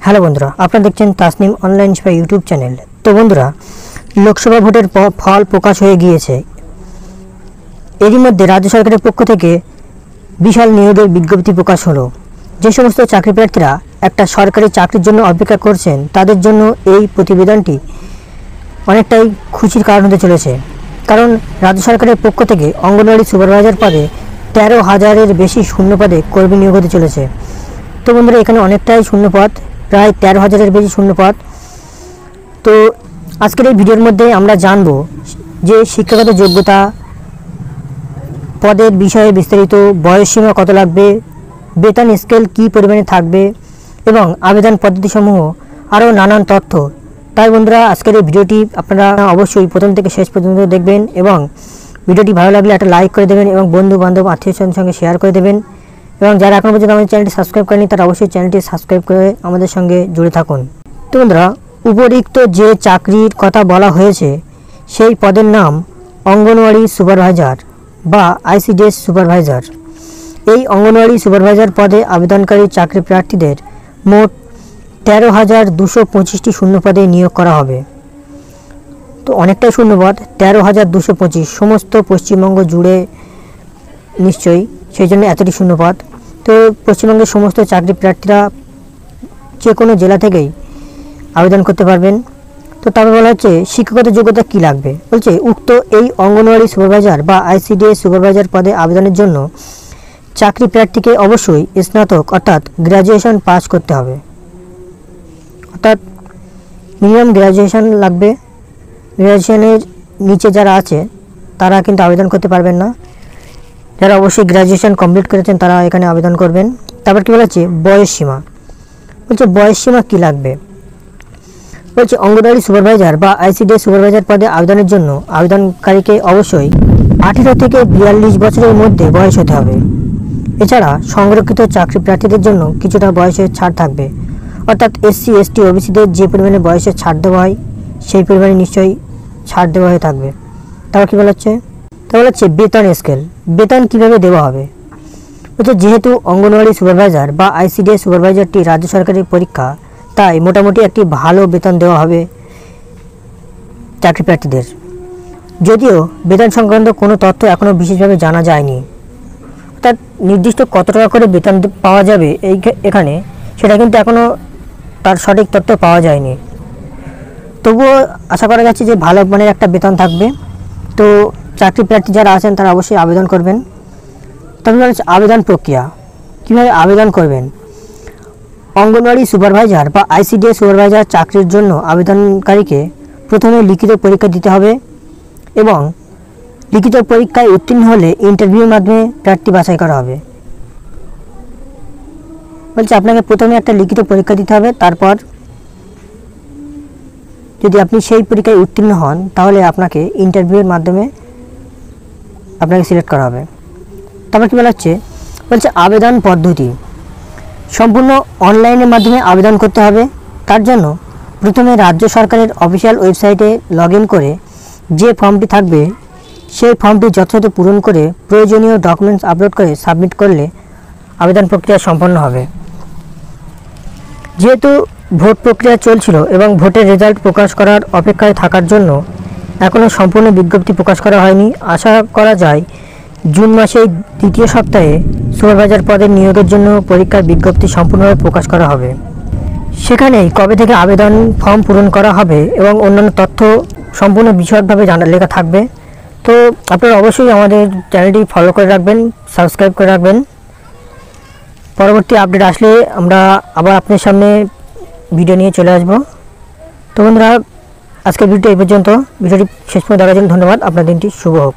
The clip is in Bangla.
হ্যালো বন্ধুরা, আপনারা দেখছেন তাসনিম অনলাইন শিক্ষা ইউটিউব চ্যানেল। তো বন্ধুরা, লোকসভা ভোটের ফল প্রকাশ হয়ে গিয়েছে। এরই মধ্যে রাজ্য সরকারের পক্ষ থেকে বিশাল নিয়োগের বিজ্ঞপ্তি প্রকাশ হলো। যে সমস্ত চাকরি প্রার্থীরা একটা সরকারি চাকরির জন্য অপেক্ষা করছেন তাদের জন্য এই প্রতিবেদনটি অনেকটাই খুশির কারণ হতে চলেছে। কারণ রাজ্য সরকারের পক্ষ থেকে অঙ্গনওয়াড়ি সুপারভাইজার পদে 13,000-এর বেশি শূন্য পদে কর্মী নিয়োগ হতে চলেছে। তো বন্ধুরা, এখানে অনেকটাই শূন্য পদ, প্রায় 13,000-এর বেশি শূন্য পদ। তো আজকের এই ভিডিওর মধ্যে আমরা জানব যে শিক্ষাগত যোগ্যতা, পদের বিষয়ে বিস্তারিত, বয়সসীমা কত লাগবে, বেতন স্কেল কী পরিমাণে থাকবে এবং আবেদন পদ্ধতিসমূহ আরও নানান তথ্য। তাই বন্ধুরা, আজকের এই ভিডিওটি আপনারা অবশ্যই প্রথম থেকে শেষ পর্যন্ত দেখবেন এবং ভিডিওটি ভালো লাগলে একটা লাইক করে দেবেন এবং বন্ধু বান্ধব আত্মীয়স্বজনের সঙ্গে শেয়ার করে দেবেন। এবং যারা এখনও পর্যন্ত আমাদের চ্যানেলটি সাবস্ক্রাইব করেনি তারা অবশ্যই চ্যানেলটি সাবস্ক্রাইব করে আমাদের সঙ্গে জুড়ে থাকুন। তো বন্ধুরা, উপরিক্ত যে চাকরির কথা বলা হয়েছে সেই পদের নাম অঙ্গনওয়াড়ি সুপারভাইজার বা আইসিডিএস সুপারভাইজার। এই অঙ্গনওয়াড়ি সুপারভাইজার পদে আবেদনকারী চাকরি প্রার্থীদের মোট 13,225টি শূন্য পদে নিয়োগ করা হবে। তো অনেকটাই শূন্যপদ, 13,225 সমস্ত পশ্চিমবঙ্গ জুড়ে নিশ্চয়ই, সেই জন্য এতটি শূন্যপদ। তো পশ্চিমবঙ্গের সমস্ত চাকরি প্রার্থীরা যে কোনো জেলা থেকেই আবেদন করতে পারবেন। তো তারপর বলা হচ্ছে শিক্ষাগত যোগ্যতা কী লাগবে। বলছে উক্ত এই অঙ্গনওয়াড়ি সুপারভাইজার বা আইসিডিএস সুপারভাইজার পদে আবেদনের জন্য চাকরি প্রার্থীকে অবশ্যই স্নাতক অর্থাৎ গ্র্যাজুয়েশন পাস করতে হবে, অর্থাৎ মিনিমাম গ্র্যাজুয়েশন লাগবে। গ্র্যাজুয়েশনের নিচে যারা আছে তারা কিন্তু আবেদন করতে পারবেন না। যারা অবশ্যই গ্র্যাজুয়েশন কমপ্লিট করেছেন তারা এখানে আবেদন করবেন। তারপর কী বলেছে বয়সসীমা। বলছে বয়সসীমা কী লাগবে। বলছে অঙ্গনওয়াড়ি সুপারভাইজার বা আইসিডিএস সুপারভাইজার পদে আবেদনের জন্য আবেদনকারীকে অবশ্যই 18 থেকে 42 বছরের মধ্যে বয়স হতে হবে। এছাড়া সংরক্ষিত চাকরি প্রার্থীদের জন্য কিছুটা বয়সের ছাড় থাকবে, অর্থাৎ এসসি এসটি ওবিসিদের যে পরিমাণে বয়সের ছাড় দেওয়া হয় সেই পরিমাণে নিশ্চয়ই ছাড় দেওয়া হয়ে থাকবে। তারপর কী বলা হচ্ছে, তা বলা হচ্ছে বেতন স্কেল। বেতন কীভাবে দেওয়া হবে। বলছে যেহেতু অঙ্গনওয়াড়ি সুপারভাইজার বা আইসিডিএস সুপারভাইজারটি রাজ্য সরকারের পরীক্ষা, তাই মোটামুটি একটি ভালো বেতন দেওয়া হবে চাকরি প্রার্থীদের। যদিও বেতন সংক্রান্ত কোনো তথ্য এখনও বিশেষভাবে জানা যায়নি, অর্থাৎ নির্দিষ্ট কত টাকা করে বেতন পাওয়া যাবে এখানে সেটা কিন্তু এখনও তার সঠিক তথ্য পাওয়া যায়নি। তবুও আশা করা যাচ্ছে যে ভালো মানের একটা বেতন থাকবে। তো চাকরি প্রার্থী যারা আছেন তারা অবশ্যই আবেদন করবেন। তবে আবেদন প্রক্রিয়া কীভাবে আবেদন করবেন। অঙ্গনওয়াড়ি সুপারভাইজার বা আইসিডিএস সুপারভাইজার চাকরির জন্য আবেদনকারীকে প্রথমে লিখিত পরীক্ষা দিতে হবে এবং লিখিত পরীক্ষায় উত্তীর্ণ হলে ইন্টারভিউর মাধ্যমে প্রার্থী বাছাই করা হবে। বলছে আপনাকে প্রথমে একটা লিখিত পরীক্ষা দিতে হবে, তারপর যদি আপনি সেই পরীক্ষায় উত্তীর্ণ হন তাহলে আপনাকে ইন্টারভিউর মাধ্যমে আপনাকে সিলেক্ট করা হবে। তারপর কী বলা হচ্ছে, বলছে আবেদন পদ্ধতি সম্পূর্ণ অনলাইনের মাধ্যমে আবেদন করতে হবে। তার জন্য প্রথমে রাজ্য সরকারের অফিসিয়াল ওয়েবসাইটে লগ ইন করে যে ফর্মটি থাকবে সেই ফর্মটি যথাযথ পূরণ করে প্রয়োজনীয় ডকুমেন্টস আপলোড করে সাবমিট করলে আবেদন প্রক্রিয়া সম্পন্ন হবে। যেহেতু ভোট প্রক্রিয়া চলছিল এবং ভোটের রেজাল্ট প্রকাশ করার অপেক্ষায় থাকার জন্য এখনও সম্পূর্ণ বিজ্ঞপ্তি প্রকাশ করা হয়নি। আশা করা যায় জুন মাসের দ্বিতীয় সপ্তাহে সুপারভাইজার পদের নিয়োগের জন্য পরীক্ষার বিজ্ঞপ্তি সম্পূর্ণভাবে প্রকাশ করা হবে। সেখানেই কবে থেকে আবেদন ফর্ম পূরণ করা হবে এবং অন্যান্য তথ্য সম্পূর্ণ বিশদভাবে লেখা থাকবে। তো আপনারা অবশ্যই আমাদের চ্যানেলটি ফলো করে রাখবেন, সাবস্ক্রাইব করে রাখবেন। পরবর্তী আপডেট আসলে আমরা আবার আপনার সামনে ভিডিও নিয়ে চলে আসব। তো বন্ধুরা, আজকের ভিডিওটি এই পর্যন্ত। ভিডিওটি শেষ পর্যন্ত দেখার জন্য ধন্যবাদ। আপনার দিনটি শুভ হোক।